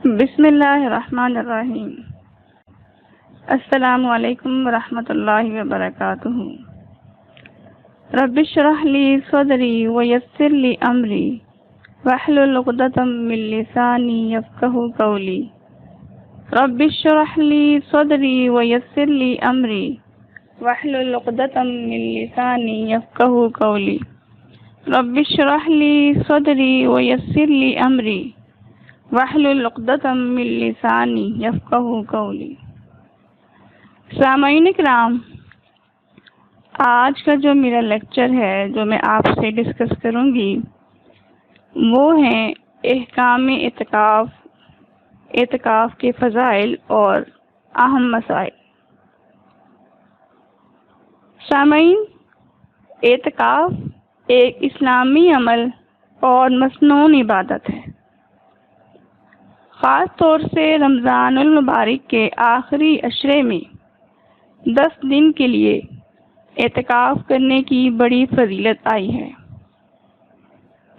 بسم اللہ الرحمن الرحیم۔ السلام علیکم ورحمۃ اللہ وبرکاتہ۔ رب اشرح لی صدری ویسر لی امری واحلل عقدۃ من لسانی یفقہوا قولی۔ رب اشرح لی صدری ویسر لی امری واحلل عقدۃ من لسانی یفقہوا قولی۔ رب اشرح لی صدری ویسر لی امری واحلل عقدۃ من لسانی یفقہوا قولی۔ سامعین کرام، آج کا جو میرا لیکچر ہے جو میں آپ سے ڈسکس کروں گی وہ ہیں احکام اعتکاف کے فضائل اور اہم مسائل۔ سامعین، اعتکاف ایک اسلامی عمل اور مسنون عبادت ہے۔ خاص طور سے رمضان المبارک کے آخری عشرے میں 10 دن کے لیے اعتکاف کرنے کی بڑی فضیلت آئی ہے۔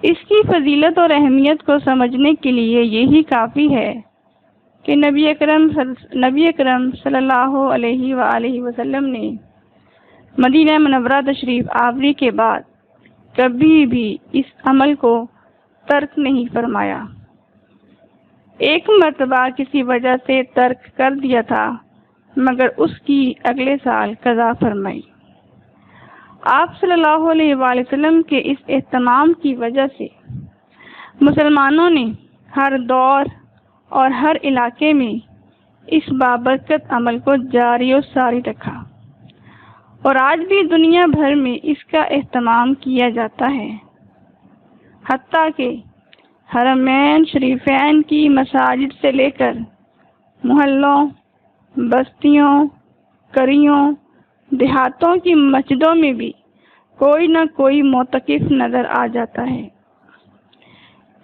اس کی فضیلت اور اہمیت کو سمجھنے کے لیے یہی کافی ہے کہ نبی اکرم صلی اللہ علیہ وآلہ وسلم نے مدینہ منورہ تشریف آوری کے بعد کبھی بھی اس عمل کو ترک نہیں فرمایا۔ ایک مرتبہ کسی وجہ سے ترک کر دیا تھا مگر اس کی اگلے سال قضا فرمائی۔ آپ صلی اللہ علیہ وآلہ وسلم کے اس اہتمام کی وجہ سے مسلمانوں نے ہر دور اور ہر علاقے میں اس بابرکت عمل کو جاری و ساری رکھا، اور آج بھی دنیا بھر میں اس کا اہتمام کیا جاتا ہے۔ حتیٰ کہ حرمین شریفین کی مساجد سے لے کر محلوں، بستیوں، قریوں، دیہاتوں کی مسجدوں میں بھی کوئی نہ کوئی معتکف نظر آ جاتا ہے۔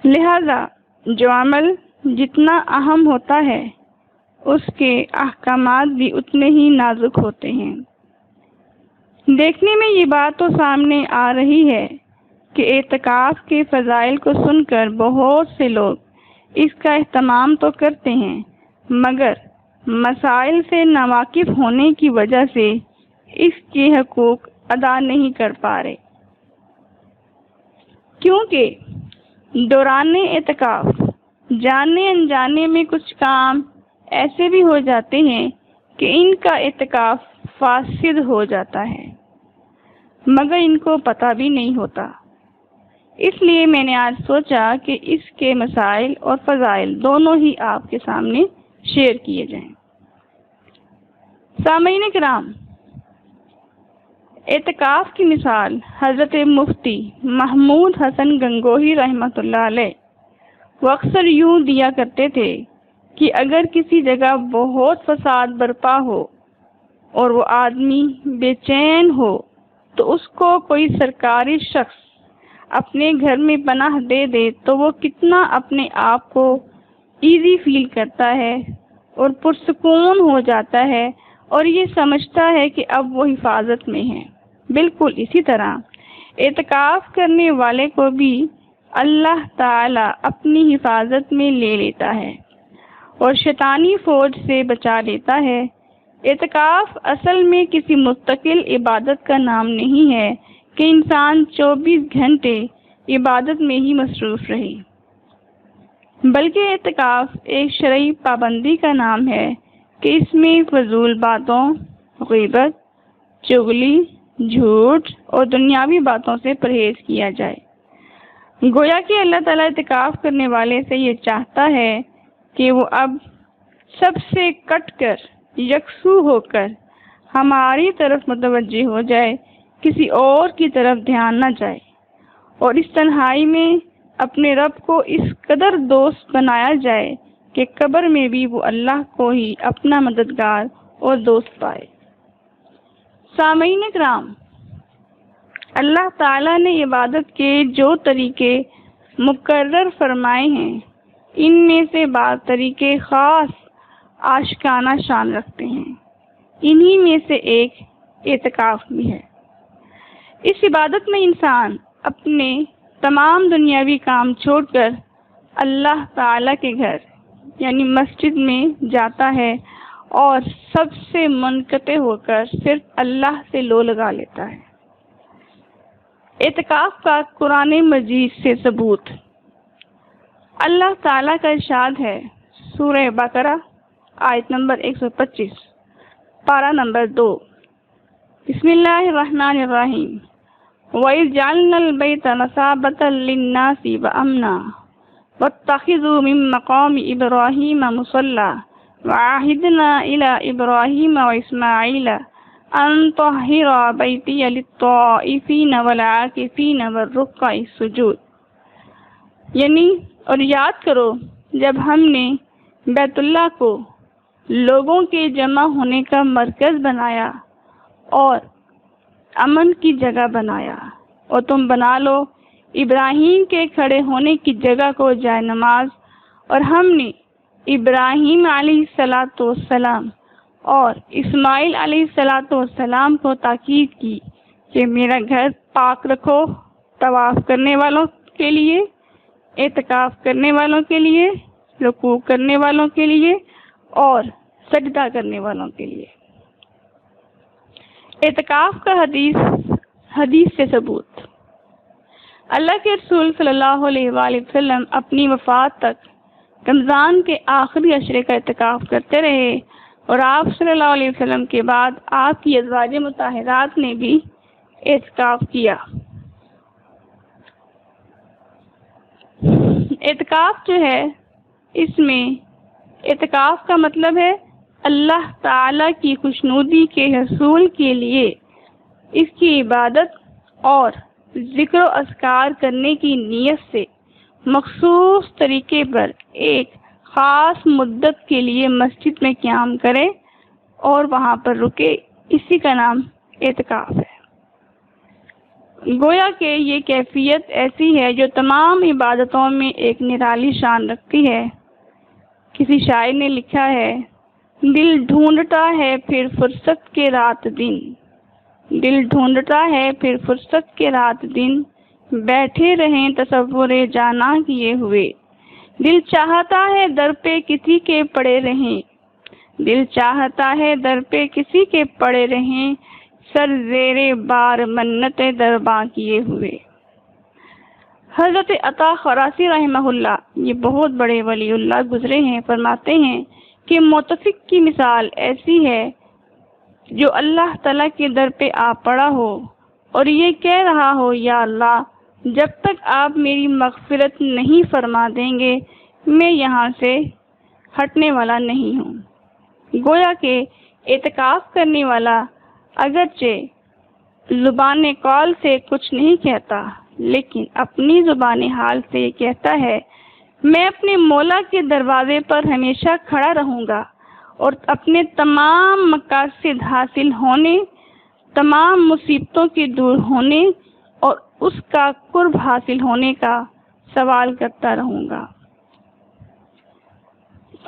لہذا جو عمل جتنا اہم ہوتا ہے اس کے احکامات بھی اتنے ہی نازک ہوتے ہیں۔ دیکھنے میں یہ بات تو سامنے آ رہی ہے کہ اعتکاف کے فضائل کو سن کر بہت سے لوگ اس کا اہتمام تو کرتے ہیں مگر مسائل سے ناواقف ہونے کی وجہ سے اس کے حقوق ادا نہیں کر پا رہے، کیونکہ دوران اعتکاف جانے انجانے میں کچھ کام ایسے بھی ہو جاتے ہیں کہ ان کا اعتکاف فاسد ہو جاتا ہے مگر ان کو پتہ بھی نہیں ہوتا۔ اس لیے میں نے آج سوچا کہ اس کے مسائل اور فضائل دونوں ہی آپ کے سامنے شیئر کیے جائیں۔ سامعین کرام، اعتکاف کی مثال حضرت مفتی محمود حسن گنگوہی رحمۃ اللہ علیہ وہ اکثر یوں دیا کرتے تھے کہ اگر کسی جگہ بہت فساد برپا ہو اور وہ آدمی بے چین ہو تو اس کو کوئی سرکاری شخص اپنے گھر میں پناہ دے دے تو وہ کتنا اپنے آپ کو ایزی فیل کرتا ہے اور پرسکون ہو جاتا ہے اور یہ سمجھتا ہے کہ اب وہ حفاظت میں ہے۔ بالکل اسی طرح اعتکاف کرنے والے کو بھی اللہ تعالی اپنی حفاظت میں لے لیتا ہے اور شیطانی فوج سے بچا لیتا ہے۔ اعتکاف اصل میں کسی مستقل عبادت کا نام نہیں ہے کہ انسان 24 گھنٹے عبادت میں ہی مصروف رہے، بلکہ اعتکاف ایک شرعی پابندی کا نام ہے کہ اس میں فضول باتوں، غیبت، چغلی، جھوٹ اور دنیاوی باتوں سے پرہیز کیا جائے۔ گویا کہ اللہ تعالیٰ اعتکاف کرنے والے سے یہ چاہتا ہے کہ وہ اب سب سے کٹ کر یکسو ہو کر ہماری طرف متوجہ ہو جائے، کسی اور کی طرف دھیان نہ جائے، اور اس تنہائی میں اپنے رب کو اس قدر دوست بنایا جائے کہ قبر میں بھی وہ اللہ کو ہی اپنا مددگار اور دوست پائے۔ سامعین کرام، اللہ تعالیٰ نے عبادت کے جو طریقے مقرر فرمائے ہیں ان میں سے بعض طریقے خاص عاشقانہ شان رکھتے ہیں۔ انہی میں سے ایک اعتکاف بھی ہے۔ اس عبادت میں انسان اپنے تمام دنیاوی کام چھوڑ کر اللہ تعالیٰ کے گھر یعنی مسجد میں جاتا ہے اور سب سے منقطع ہو کر صرف اللہ سے لو لگا لیتا ہے۔ اعتکاف کا قرآن مجید سے ثبوت۔ اللہ تعالیٰ کا ارشاد ہے سورہ بقرہ آیت نمبر 125 پارہ نمبر 2، بسم اللہ الرحمن الرحیم، وَإِذْ جَعَلْنَا الْبَيْتَ مَثَابَةً لِلنَّاسِ وَأَمْنًا وَاتَّخِذُوا مِن مَّقَامِ إِبْرَاهِيمَ مُصَلًّى وَعَهِدْنَا إِلَىٰ إِبْرَاهِيمَ وَإِسْمَاعِيلَ أَن طَهِّرَا بَيْتِيَ لِلطَّائِفِينَ وَالْعَاكِفِينَ وَالرُّكَّعِ السُّجُودِ، یعنی اور یاد کرو جب ہم نے بیت اللہ کو لوگوں کے جمع ہونے کا مرکز بنایا اور امن کی جگہ بنایا، اور تم بنا لو ابراہیم کے کھڑے ہونے کی جگہ کو جائے نماز، اور ہم نے ابراہیم علیہ السلام اور اسماعیل علیہ السلام کو تاکید کی کہ میرا گھر پاک رکھو طواف کرنے والوں کے لیے، اعتکاف کرنے والوں کے لیے، رکوع کرنے والوں کے لیے اور سجدہ کرنے والوں کے لیے۔ اعتکاف کا حدیث سے ثبوت۔ اللہ کے رسول صلی اللہ علیہ وآلہ وسلم اپنی وفات تک رمضان کے آخری عشرے کا اعتکاف کرتے رہے، اور آپ صلی اللہ علیہ وسلم کے بعد آپ کی ازواج مطہرات نے بھی اعتکاف کیا۔ اعتکاف جو ہے، اس میں اعتکاف کا مطلب ہے اللہ تعالی کی خوشنودی کے حصول کے لیے اس کی عبادت اور ذکر و اذکار کرنے کی نیت سے مخصوص طریقے پر ایک خاص مدت کے لیے مسجد میں قیام کرے اور وہاں پر رکے، اسی کا نام اعتکاف ہے۔ گویا کہ یہ کیفیت ایسی ہے جو تمام عبادتوں میں ایک نرالی شان رکھتی ہے۔ کسی شاعر نے لکھا ہے، دل ڈھونڈتا ہے پھر فرصت کے رات دن، دل ڈھونڈتا ہے پھر فرصت کے رات دن، بیٹھے رہیں تصور جانا کیے ہوئے، دل چاہتا ہے در پہ کسی کے پڑے رہیں، دل چاہتا ہے در پہ کسی کے پڑے رہیں، سر زیر بار منت درباں کیے ہوئے۔ حضرت عطا خراسی رحمہ اللہ، یہ بہت بڑے ولی اللہ گزرے ہیں، فرماتے ہیں کہ معتکف کی مثال ایسی ہے جو اللہ تعالیٰ کے در پہ آ پڑا ہو اور یہ کہہ رہا ہو، یا اللہ جب تک آپ میری مغفرت نہیں فرما دیں گے میں یہاں سے ہٹنے والا نہیں ہوں۔ گویا کہ اعتکاف کرنے والا اگرچہ زبان قول سے کچھ نہیں کہتا، لیکن اپنی زبان حال سے یہ کہتا ہے، میں اپنے مولا کے دروازے پر ہمیشہ کھڑا رہوں گا اور اپنے تمام مقاصد حاصل ہونے، تمام مصیبتوں کے دور ہونے اور اس کا قرب حاصل ہونے کا سوال کرتا رہوں گا،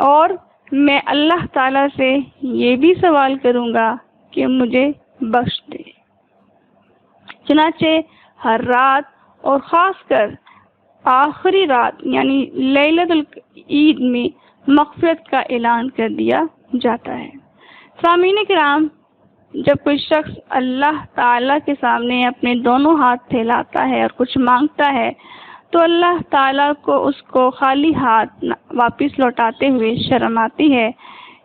اور میں اللہ تعالیٰ سے یہ بھی سوال کروں گا کہ مجھے بخش دے۔ چنانچہ ہر رات اور خاص کر آخری رات یعنی لیلۃ العید میں مغفرت کا اعلان کر دیا جاتا ہے۔ سامعین کرام، جب کوئی شخص اللہ تعالیٰ کے سامنے اپنے دونوں ہاتھ پھیلاتا ہے اور کچھ مانگتا ہے تو اللہ تعالیٰ کو اس کو خالی ہاتھ واپس لوٹاتے ہوئے شرم آتی ہے۔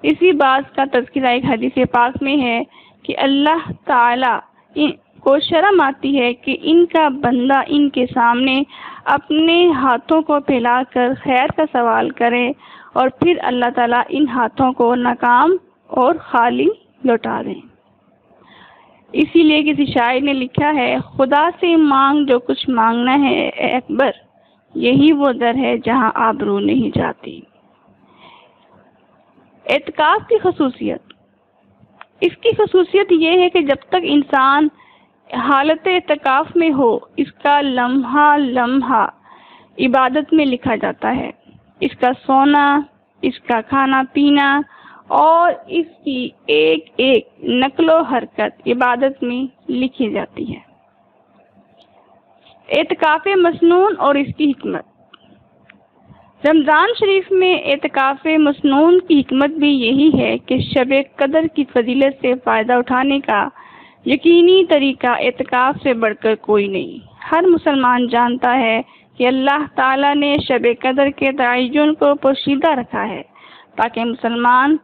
اسی بات کا تذکرہ ایک حدیث پاک میں ہے کہ اللہ تعالیٰ کو شرم آتی ہے کہ ان کا بندہ ان کے سامنے اپنے ہاتھوں کو پھیلا کر خیر کا سوال کرے اور پھر اللہ تعالیٰ ان ہاتھوں کو ناکام اور خالی لوٹا دیں۔ اسی لیے کسی شاعر نے لکھا ہے، خدا سے مانگ جو کچھ مانگنا ہے اے اکبر، یہی وہ در ہے جہاں آبرو نہیں جاتی۔ اعتکاف کی خصوصیت، اس کی خصوصیت یہ ہے کہ جب تک انسان حالت اعتکاف میں ہو اس کا لمحہ لمحہ عبادت میں لکھا جاتا ہے، اس کا سونا، اس کا کھانا پینا اور اس کی ایک ایک نقل و حرکت عبادت میں لکھی جاتی ہے۔ اعتکاف مسنون اور اس کی حکمت، رمضان شریف میں اعتکاف مسنون کی حکمت بھی یہی ہے کہ شب قدر کی فضیلت سے فائدہ اٹھانے کا یقینی طریقہ اعتکاف سے بڑھ کر کوئی نہیں۔ ہر مسلمان جانتا ہے کہ اللہ تعالیٰ نے شب قدر کے تعین کو پوشیدہ رکھا ہے تاکہ مسلمان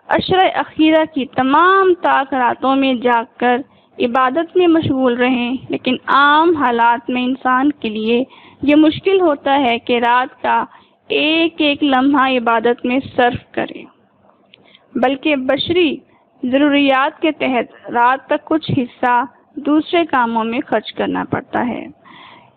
عشر اخیرہ کی تمام طاق راتوں میں جاگ کر عبادت میں مشغول رہیں، لیکن عام حالات میں انسان کے لیے یہ مشکل ہوتا ہے کہ رات کا ایک ایک لمحہ عبادت میں صرف کرے، بلکہ بشری ضروریات کے تحت رات کا کچھ حصہ دوسرے کاموں میں خرچ کرنا پڑتا ہے۔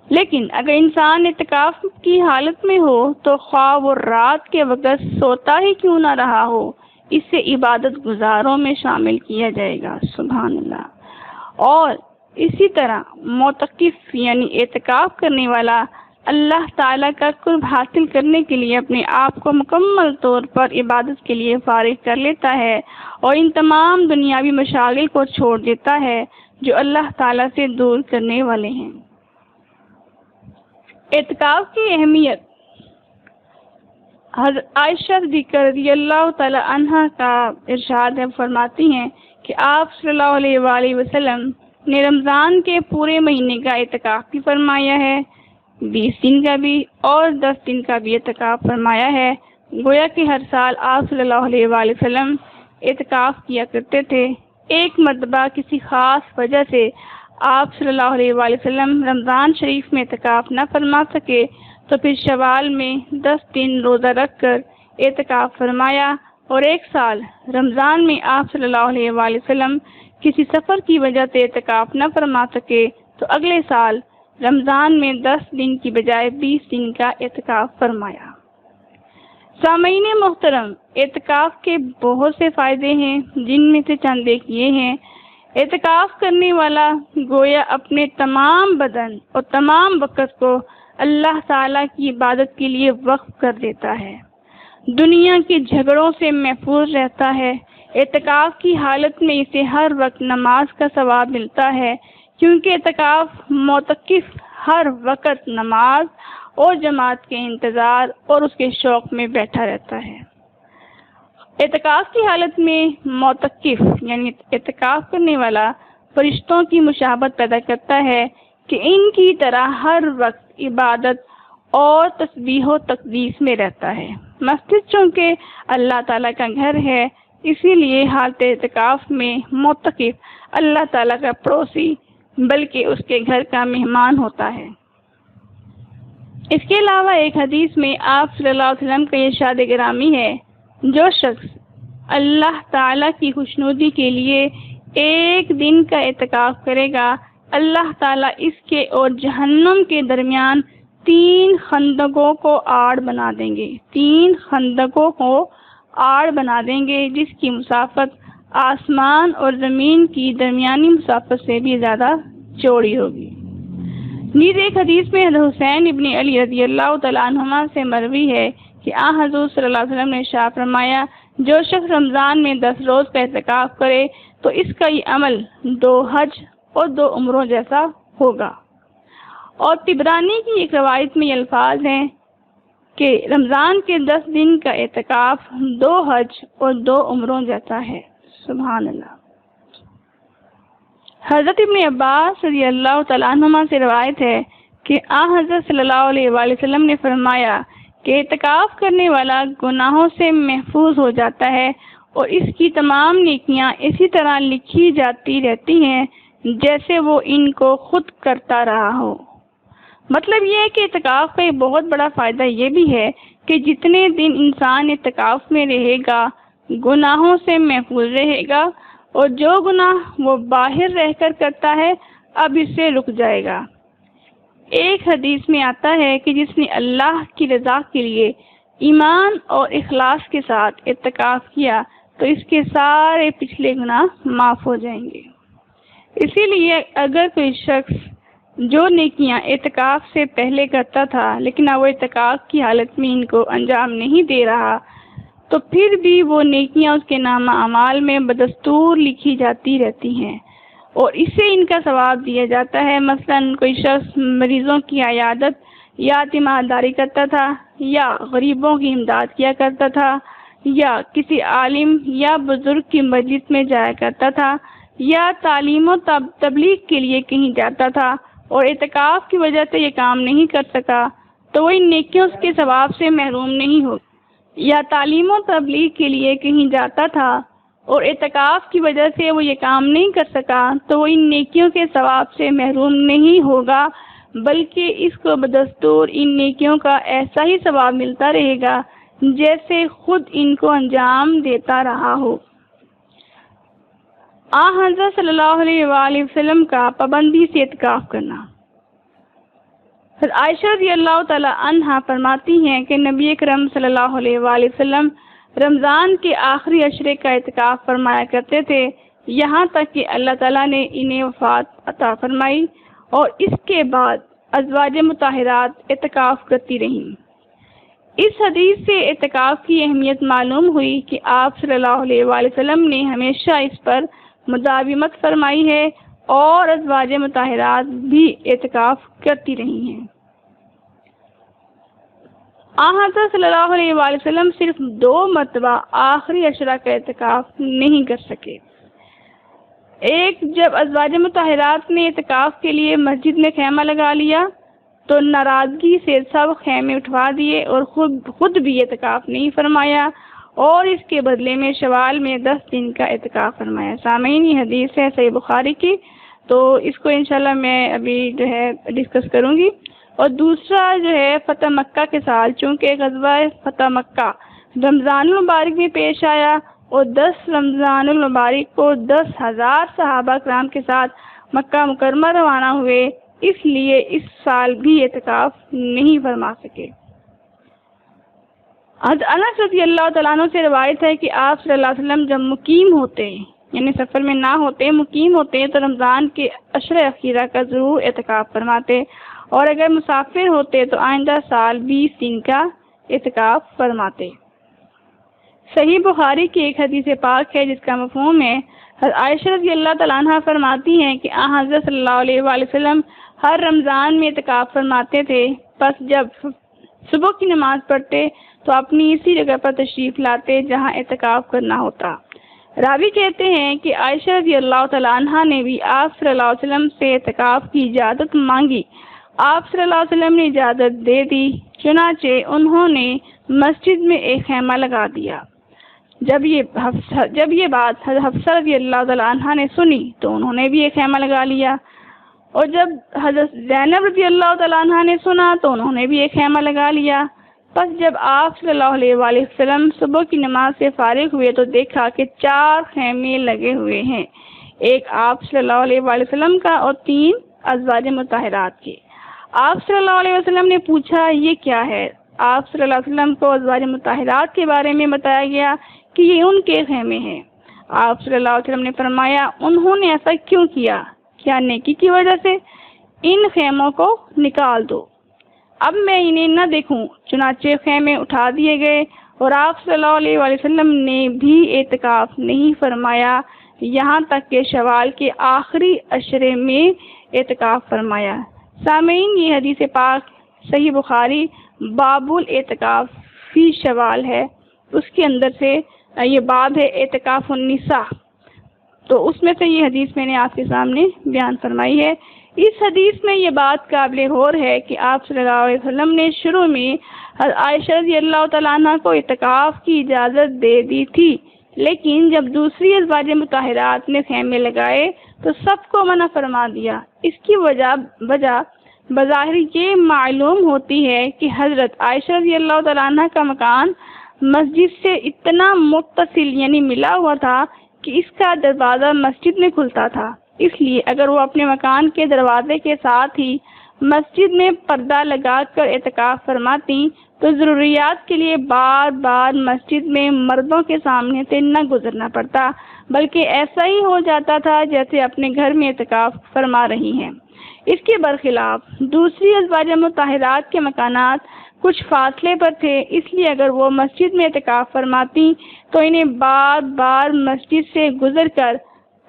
لیکن اگر انسان اعتکاف کی حالت میں ہو تو خواہ وہ رات کے وقت سوتا ہی کیوں نہ رہا ہو، اسے عبادت گزاروں میں شامل کیا جائے گا۔ سبحان اللہ۔ اور اسی طرح معتکف یعنی اعتکاف کرنے والا اللہ تعالیٰ کا قرب حاصل کرنے کے لیے اپنے آپ کو مکمل طور پر عبادت کے لیے فارغ کر لیتا ہے اور ان تمام دنیاوی مشاغل کو چھوڑ دیتا ہے جو اللہ تعالیٰ سے دور کرنے والے ہیں۔ اعتکاف کی اہمیت۔ حضرت عائشہ صدیقہ رضی اللہ تعالی عنہا کا ارشاد ہے، فرماتی ہیں کہ آپ صلی اللہ علیہ وآلہ وسلم نے رمضان کے پورے مہینے کا اعتکاف بھی فرمایا ہے، 20 دن کا بھی اور 10 دن کا بھی اعتکاف فرمایا ہے۔ گویا کہ ہر سال آپ صلی اللہ علیہ وآلہ وسلم اعتکاف کیا کرتے تھے۔ ایک مرتبہ کسی خاص وجہ سے آپ صلی اللہ علیہ وآلہ وسلم رمضان شریف میں اعتکاف نہ فرما سکے تو پھر شوال میں 10 دن روزہ رکھ کر اعتکاف فرمایا، اور ایک سال رمضان میں آپ صلی اللہ علیہ وآلہ وسلم کسی سفر کی وجہ سے اعتکاف نہ فرما سکے تو اگلے سال رمضان میں 10 دن کی بجائے 20 دن کا اعتکاف فرمایا۔ سامعین محترم، اعتکاف کے بہت سے فائدے ہیں، جن میں سے چند ایک یہ ہیں۔ اعتکاف کرنے والا گویا اپنے تمام بدن اور تمام وقت کو اللہ تعالیٰ کی عبادت کے لیے وقف کر دیتا ہے، دنیا کے جھگڑوں سے محفوظ رہتا ہے۔ اعتکاف کی حالت میں اسے ہر وقت نماز کا ثواب ملتا ہے، کیونکہ اعتکاف معتکف ہر وقت نماز اور جماعت کے انتظار اور اس کے شوق میں بیٹھا رہتا ہے۔ اعتکاف کی حالت میں معتکف یعنی اعتکاف کرنے والا فرشتوں کی مشابہت پیدا کرتا ہے کہ ان کی طرح ہر وقت عبادت اور تسبیح و تقدیس میں رہتا ہے۔ مسجد چونکہ اللہ تعالیٰ کا گھر ہے، اسی لیے حالت اعتکاف میں معتکف اللہ تعالیٰ کا پڑوسی بلکہ اس کے گھر کا مہمان ہوتا ہے۔ اس کے علاوہ ایک حدیث میں آپ صلی اللہ علیہ وسلم کا ارشاد گرامی ہے، جو شخص اللہ تعالیٰ کی خوشنودی کے لیے ایک دن کا اعتکاف کرے گا، اللہ تعالیٰ اس کے اور جہنم کے درمیان 3 خندقوں کو آڑ بنا دیں گے، 3 خندقوں کو آڑ بنا دیں گے، جس کی مسافت آسمان اور زمین کی درمیانی مسافت سے بھی زیادہ چوڑی ہوگی۔ نیز ایک حدیث میں حضرت حسین ابن علی رضی اللہ تعالیٰ عنہما سے مروی ہے کہ حضور صلی اللہ علیہ وسلم نے ارشاد فرمایا، جو شخص رمضان میں 10 روز کا اعتکاف کرے تو اس کا یہ عمل 2 حج اور 2 عمروں جیسا ہوگا۔ اور طبرانی کی ایک روایت میں یہ الفاظ ہیں کہ رمضان کے 10 دن کا اعتکاف 2 حج اور 2 عمروں جیسا ہے۔ سبحان اللہ۔ حضرت ابن عباس رضی اللہ تعالیٰ عنہما سے روایت ہے کہ حضرت صلی اللہ علیہ وآلہ وسلم نے فرمایا کہ اعتکاف کرنے والا گناہوں سے محفوظ ہو جاتا ہے اور اس کی تمام نیکیاں اسی طرح لکھی جاتی رہتی ہیں جیسے وہ ان کو خود کرتا رہا ہو۔ مطلب یہ ہے کہ اعتکاف کا ایک بہت بڑا فائدہ یہ بھی ہے کہ جتنے دن انسان اعتکاف میں رہے گا گناہوں سے محفوظ رہے گا، اور جو گناہ وہ باہر رہ کر کرتا ہے اب اس سے رک جائے گا۔ ایک حدیث میں آتا ہے کہ جس نے اللہ کی رضا کے لیے ایمان اور اخلاص کے ساتھ اعتکاف کیا تو اس کے سارے پچھلے گناہ معاف ہو جائیں گے۔ اسی لیے اگر کوئی شخص جو نیکیاں اعتکاف سے پہلے کرتا تھا لیکن اب وہ اعتکاف کی حالت میں ان کو انجام نہیں دے رہا تو پھر بھی وہ نیکیاں اس کے نامہ اعمال میں بدستور لکھی جاتی رہتی ہیں اور اسے ان کا ثواب دیا جاتا ہے۔ مثلا کوئی شخص مریضوں کی عیادت یتیمان داری کرتا تھا یا غریبوں کی امداد کیا کرتا تھا یا کسی عالم یا بزرگ کی مجلس میں جایا کرتا تھا یا تعلیم و تبلیغ کے لیے کہیں جاتا تھا اور اعتکاف کی وجہ سے یہ کام نہیں کر سکا تو وہ ان نیکیوں کے ثواب سے محروم نہیں ہو، یا تعلیم و تبلیغ کے لیے کہیں جاتا تھا اور اعتکاف کی وجہ سے وہ یہ کام نہیں کر سکا تو وہ ان نیکیوں کے ثواب سے محروم نہیں ہوگا، بلکہ اس کو بدستور ان نیکیوں کا ایسا ہی ثواب ملتا رہے گا جیسے خود ان کو انجام دیتا رہا ہو۔ حضرت صلی اللہ علیہ وآلہ وسلم کا پابندی سے اعتکاف کرنا۔ عائشہ رضی اللہ تعالی عنہا فرماتی ہیں کہ نبی اکرم صلی اللہ علیہ وآلہ وسلم رمضان کے آخری عشرے کا اعتکاف فرمایا کرتے تھے، یہاں تک کہ اللہ تعالیٰ نے انہیں وفات عطا فرمائی اور اس کے بعد ازواج مطہرات اعتکاف کرتی رہیں۔ اس حدیث سے اعتکاف کی اہمیت معلوم ہوئی کہ آپ صلی اللہ علیہ وآلہ وسلم نے ہمیشہ اس پر مداومت فرمائی ہے اور ازواج مطہرات بھی اعتکاف کرتی رہی ہیں۔ حضرت صلی اللہ علیہ وآلہ وسلم صرف 2 مرتبہ آخری عشرہ کا اعتکاف نہیں کر سکے۔ ایک، جب ازواج مطہرات نے اعتکاف کے لیے مسجد میں خیمہ لگا لیا تو ناراضگی سے سب خیمے اٹھوا دیے اور خود بھی اعتکاف نہیں فرمایا اور اس کے بدلے میں شوال میں 10 دن کا اعتکاف فرمایا۔ سامعین، یہ حدیث ہے صحیح بخاری کی، تو اس کو انشاءاللہ میں ابھی ڈسکس کروں گی۔ اور دوسرا فتح مکہ کے سال، چونکہ غزوہ فتح مکہ رمضان المبارک میں پیش آیا اور 10 رمضان المبارک کو 10,000 صحابہ کرام کے ساتھ مکہ مکرمہ روانہ ہوئے، اس لیے اس سال بھی اعتکاف نہیں فرما سکے۔ انس رضی اللہ تعالیٰ عنہ سے روایت ہے کہ آپ صلی اللہ علیہ وسلم جب مقیم ہوتے، یعنی سفر میں نہ ہوتے، مقیم ہوتے تو رمضان کے عشر اخیرہ کا ضرور اعتکاف فرماتے، اور اگر مسافر ہوتے تو آئندہ سال 20 دن کا اعتکاف فرماتے۔ صحیح بخاری کی ایک حدیث پاک ہے جس کا مفہوم ہے، عائشہ رضی اللہ تعالیٰ عنہ فرماتی ہیں کہ حضرت صلی اللہ علیہ وآلہ وسلم ہر رمضان میں اعتکاف فرماتے تھے، پس جب صبح کی نماز پڑھتے تو اپنی اسی جگہ پر تشریف لاتے جہاں اعتکاف کرنا ہوتا۔ راوی کہتے ہیں کہ عائشہ رضی اللہ تعالیٰ عنہ نے بھی آپ صلی اللہ علیہ وسلم سے اعتکاف کی اجازت مانگی، آپ صلی اللہ علیہ وسلم نے اجازت دے دی، چنانچہ انہوں نے مسجد میں ایک خیمہ لگا دیا۔ جب یہ بات حفصہ رضی اللہ تعالیٰ عنہ نے سنی تو انہوں نے بھی ایک خیمہ لگا لیا، اور جب حضرت زینب رضی اللہ تعالیٰ عنہ نے سنا تو انہوں نے بھی ایک خیمہ لگا لیا۔ پس جب آپ صلی اللہ علیہ وآلہ وسلم صبح کی نماز سے فارغ ہوئے تو دیکھا کہ 4 خیمے لگے ہوئے ہیں، ایک آپ صلی اللہ علیہ وآلہ وسلم کا اور 3 ازواج مطہرات کے۔ آپ صلی اللہ علیہ وسلم نے پوچھا یہ کیا ہے؟ آپ صلی اللہ علیہ وسلم کو ازواج مطہرات کے بارے میں بتایا گیا کہ یہ ان کے خیمے ہیں۔ آپ صلی اللہ علیہ وسلم نے فرمایا انہوں نے ایسا کیوں کیا؟ کیا نیکی کی وجہ سے؟ ان خیموں کو نکال دو، اب میں انہیں نہ دیکھوں۔ چنانچہ خیمے اٹھا دیے گئے اور آپ صلی اللہ علیہ وآلہ وسلم نے بھی اعتکاف نہیں فرمایا، یہاں تک کہ شوال کے آخری عشرے میں اعتکاف فرمایا۔ سامعین، یہ حدیث پاک صحیح بخاری باب الاعتکاف فی شوال ہے، اس کے اندر سے یہ باب ہے اعتکاف النساء، تو اس میں سے یہ حدیث میں نے آپ کے سامنے بیان فرمائی ہے۔ اس حدیث میں یہ بات قابل غور ہے کہ آپ صلی اللہ علیہ وسلم نے شروع میں عائشہ رضی اللہ تعالیٰ عنہ کو اعتکاف کی اجازت دے دی تھی، لیکن جب دوسری ازواج مطہرات نے خیمے لگائے تو سب کو منع فرما دیا۔ اس کی وجہ بظاہر یہ معلوم ہوتی ہے کہ حضرت عائشہ رضی اللہ تعالیٰ عنہ کا مکان مسجد سے اتنا متصل یعنی ملا ہوا تھا کہ اس کا دروازہ مسجد میں کھلتا تھا، اس لیے اگر وہ اپنے مکان کے دروازے کے ساتھ ہی مسجد میں پردہ لگا کر اعتکاف فرماتی تو ضروریات کے لیے بار بار مسجد میں مردوں کے سامنے سے نہ گزرنا پڑتا، بلکہ ایسا ہی ہو جاتا تھا جیسے اپنے گھر میں اعتکاف فرما رہی ہیں۔ اس کے برخلاف دوسری ازواج مطہرات کے مکانات کچھ فاصلے پر تھے، اس لیے اگر وہ مسجد میں اعتکاف فرماتی تو انہیں بار بار مسجد سے گزر کر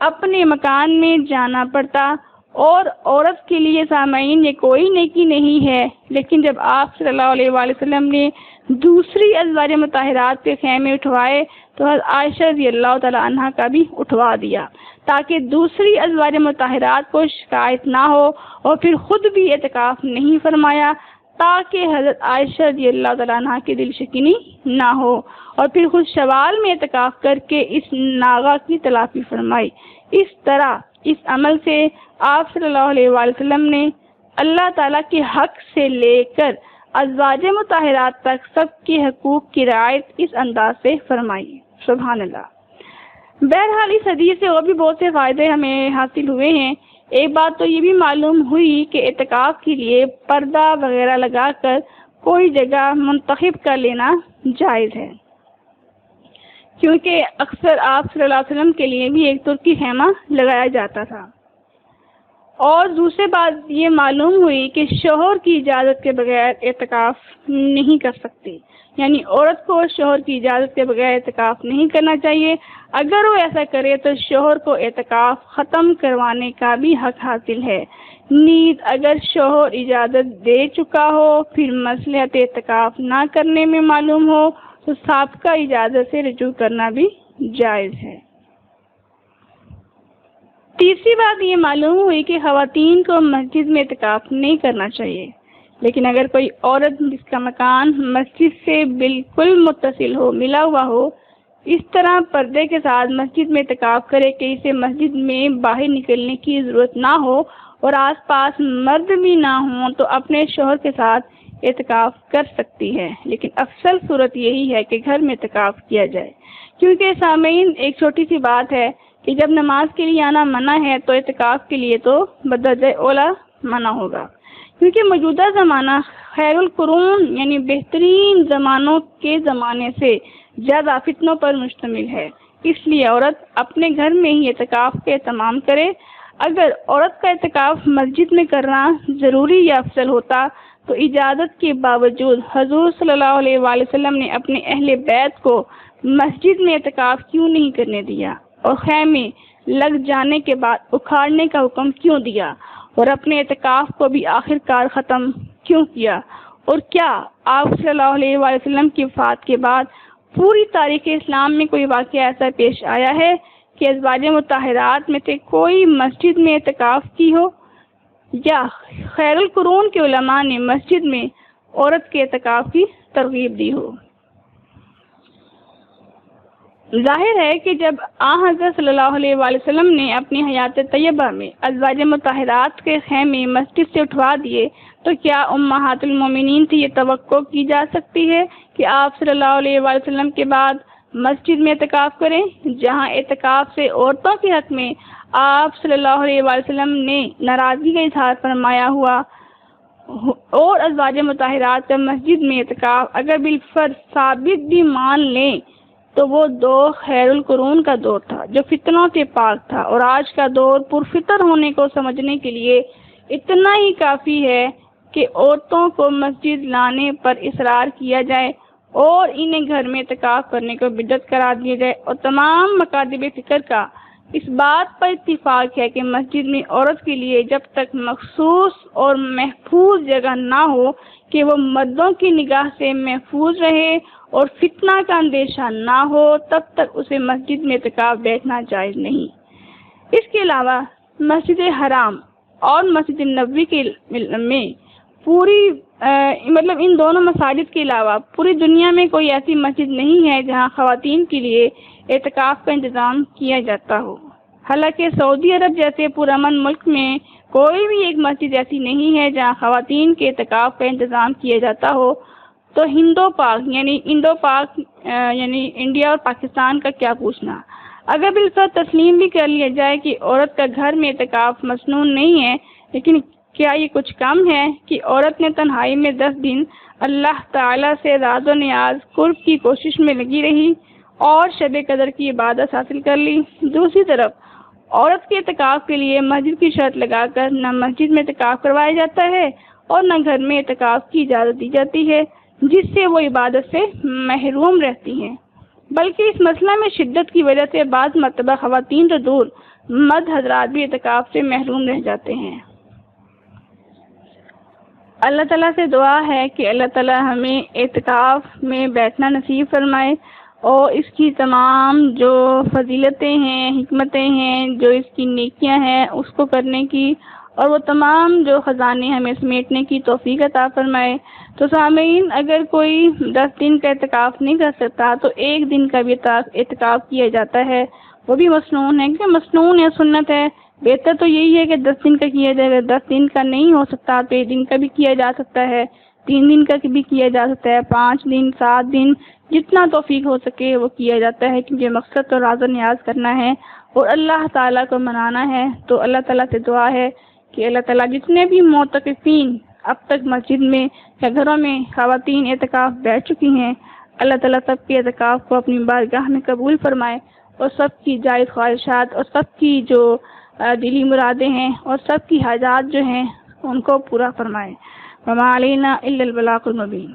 اپنے مکان میں جانا پڑتا اور عورت کے لیے سامعین یہ کوئی نیکی نہیں ہے، لیکن جب آپ صلی اللہ علیہ وآلہ وسلم نے دوسری ازواج مطہرات کے خیمے اٹھوائے تو حضرت عائشہ رضی اللہ تعالی عنہ کا بھی اٹھوا دیا تاکہ دوسری ازواج مطہرات کو شکایت نہ ہو، اور پھر خود بھی اعتکاف نہیں فرمایا تاکہ حضرت عائشہ رضی اللہ تعالیٰ عنہ کی دل شکنی نہ ہو، اور پھر خود شوال میں اعتکاف کر کے اس ناغہ کی تلافی فرمائی۔ اس طرح اس عمل سے آپ صلی اللہ علیہ وآلہ وسلم نے اللہ تعالیٰ کے حق سے لے کر ازواج مطہرات تک سب کے حقوق کی رعایت اس انداز سے فرمائی۔ سبحان اللہ۔ بہرحال اس حدیث سے اور بھی بہت سے فائدے ہمیں حاصل ہوئے ہیں۔ ایک بات تو یہ بھی معلوم ہوئی کہ اعتکاف کے لیے پردہ وغیرہ لگا کر کوئی جگہ منتخب کر لینا جائز ہے، کیونکہ اکثر آپ صلی اللہ علیہ وسلم کے لیے بھی ایک ترکی خیمہ لگایا جاتا تھا۔ اور دوسری بات یہ معلوم ہوئی کہ شوہر کی اجازت کے بغیر اعتکاف نہیں کر سکتے، یعنی عورت کو شوہر کی اجازت کے بغیر اعتکاف نہیں کرنا چاہیے۔ اگر وہ ایسا کرے تو شوہر کو اعتکاف ختم کروانے کا بھی حق حاصل ہے۔ نیز اگر شوہر اجازت دے چکا ہو پھر مصلحت اعتکاف نہ کرنے میں معلوم ہو تو سابقہ اجازت سے رجوع کرنا بھی جائز ہے۔ تیسری بات یہ معلوم ہوئی کہ خواتین کو مسجد میں اعتکاف نہیں کرنا چاہیے، لیکن اگر کوئی عورت جس کا مکان مسجد سے بالکل متصل ہو، ملا ہوا ہو، اس طرح پردے کے ساتھ مسجد میں اعتکاف کرے کہ اسے مسجد میں باہر نکلنے کی ضرورت نہ ہو اور آس پاس مرد بھی نہ ہوں تو اپنے شوہر کے ساتھ اعتکاف کر سکتی ہے، لیکن افضل صورت یہی ہے کہ گھر میں اعتکاف کیا جائے، کیونکہ سامعین ایک چھوٹی سی بات ہے کہ جب نماز کے لیے آنا منع ہے تو اعتکاف کے لیے تو بدرجہ اولا منع ہوگا، کیونکہ موجودہ زمانہ خیر القرون یعنی بہترین زمانوں کے زمانے سے زیادہ فتنوں پر مشتمل ہے۔ اس لیے عورت اپنے گھر میں ہی اعتکاف کے اہتمام کرے۔ اگر عورت کا اعتکاف مسجد میں کرنا ضروری یا افضل ہوتا تو اجازت کے باوجود حضور صلی اللہ علیہ وآلہ وسلم نے اپنے اہل بیت کو مسجد میں اعتکاف کیوں نہیں کرنے دیا، اور خیمے لگ جانے کے بعد اکھاڑنے کا حکم کیوں دیا، اور اپنے اعتکاف کو بھی آخر کار ختم کیوں کیا؟ اور کیا آپ صلی اللہ علیہ وآلہ وسلم کی وفات کے بعد پوری تاریخ اسلام میں کوئی واقعہ ایسا پیش آیا ہے کہ ازواج مطہرات میں سے کوئی مسجد میں اعتکاف کی ہو، یا خیر القرون کے علماء نے مسجد میں عورت کے اعتکاف کی ترغیب دی ہو؟ ظاہر ہے کہ جب حضرت صلی اللہ علیہ وآلہ وسلم نے اپنی حیات طیبہ میں ازواج مطہرات کے خیمے مسجد سے اٹھوا دیے تو کیا امہات المومنین سے یہ توقع کی جا سکتی ہے کہ آپ صلی اللہ علیہ وآلہ وسلم کے بعد مسجد میں اعتکاف کریں، جہاں اعتکاف سے عورتوں کے حق میں آپ صلی اللہ علیہ وآلہ وسلم نے ناراضگی کا اظہار فرمایا ہوا، اور ازواج مطہرات کا مسجد میں اعتکاف اگر بالفرض ثابت بھی مان لیں تو وہ دور خیر القرون کا دور تھا جو فتنوں سے پاک تھا، اور آج کا دور پرفتر ہونے کو سمجھنے کے لیے اتنا ہی کافی ہے کہ عورتوں کو مسجد لانے پر اصرار کیا جائے اور انہیں گھر میں اعتکاف کرنے کو بدعت قرار دیا جائے، اور تمام مکاتب فکر کا اس بات پر اتفاق ہے کہ مسجد میں عورت کے لیے جب تک مخصوص اور محفوظ جگہ نہ ہو کہ وہ مردوں کی نگاہ سے محفوظ رہے اور فتنہ کا اندیشہ نہ ہو، تب تک اسے مسجد میں اعتکاف بیٹھنا جائز نہیں۔ اس کے علاوہ مسجد حرام اور مسجد نبوی کے میں ان دونوں مساجد کے علاوہ پوری دنیا میں کوئی ایسی مسجد نہیں ہے جہاں خواتین کے لیے اعتکاف کا انتظام کیا جاتا ہو۔ حالانکہ سعودی عرب جیسے پرامن ملک میں کوئی بھی ایک مسجد ایسی نہیں ہے جہاں خواتین کے اعتکاف کا انتظام کیا جاتا ہو، تو انڈو پاک یعنی انڈیا اور پاکستان کا کیا پوچھنا۔ اگر بالفرض تسلیم بھی کر لیا جائے کہ عورت کا گھر میں اعتکاف مسنون نہیں ہے، لیکن کیا یہ کچھ کم ہے کہ عورت نے تنہائی میں 10 دن اللہ تعالیٰ سے راز و نیاز قرب کی کوشش میں لگی رہی اور شب قدر کی عبادت حاصل کر لی؟ دوسری طرف عورت کے اعتکاف کے لیے مسجد کی شرط لگا کر نہ مسجد میں اعتکاف کروایا جاتا ہے اور نہ گھر میں اعتکاف کی اجازت دی جاتی ہے، جس سے وہ عبادت سے محروم رہتی ہیں۔ بلکہ اس مسئلہ میں شدت کی وجہ سے بعض مرتبہ خواتین تو دور مرد حضرات بھی اعتکاف سے محروم رہ جاتے ہیں۔ اللہ تعالیٰ سے دعا ہے کہ اللہ تعالیٰ ہمیں اعتکاف میں بیٹھنا نصیب فرمائے اور اس کی تمام جو فضیلتیں ہیں، حکمتیں ہیں، جو اس کی نیکیاں ہیں اس کو کرنے کی اور وہ تمام جو خزانے ہمیں سمیٹنے کی توفیق عطا فرمائے۔ تو سامعین، اگر کوئی 10 دن کا اعتکاف نہیں کر سکتا تو 1 دن کا بھی اعتکاف کیا جاتا ہے، وہ بھی مسنون ہے کہ مسنون ہے، سنت ہے۔ بہتر تو یہی ہے کہ 10 دن کا کیا جائے گا، 10 دن کا نہیں ہو سکتا تو 1 دن کا بھی کیا جا سکتا ہے، 3 دن کا بھی کیا جا سکتا ہے، 5 دن، 7 دن، جتنا توفیق ہو سکے وہ کیا جاتا ہے، کیونکہ مقصد تو راز و نیاز کرنا ہے اور اللہ تعالیٰ کو منانا ہے۔ تو اللہ تعالیٰ سے دعا ہے کہ اللہ تعالیٰ جتنے بھی معتکفین اب تک مسجد میں یا گھروں میں خواتین اعتکاف بیٹھ چکی ہیں، اللہ تعالیٰ سب کے اعتکاف کو اپنی بارگاہ میں قبول فرمائے اور سب کی جائز خواہشات اور سب کی جو دلی مرادیں ہیں اور سب کی حاجات جو ہیں ان کو پورا فرمائے۔ وما علینا الا البلاغ المبین۔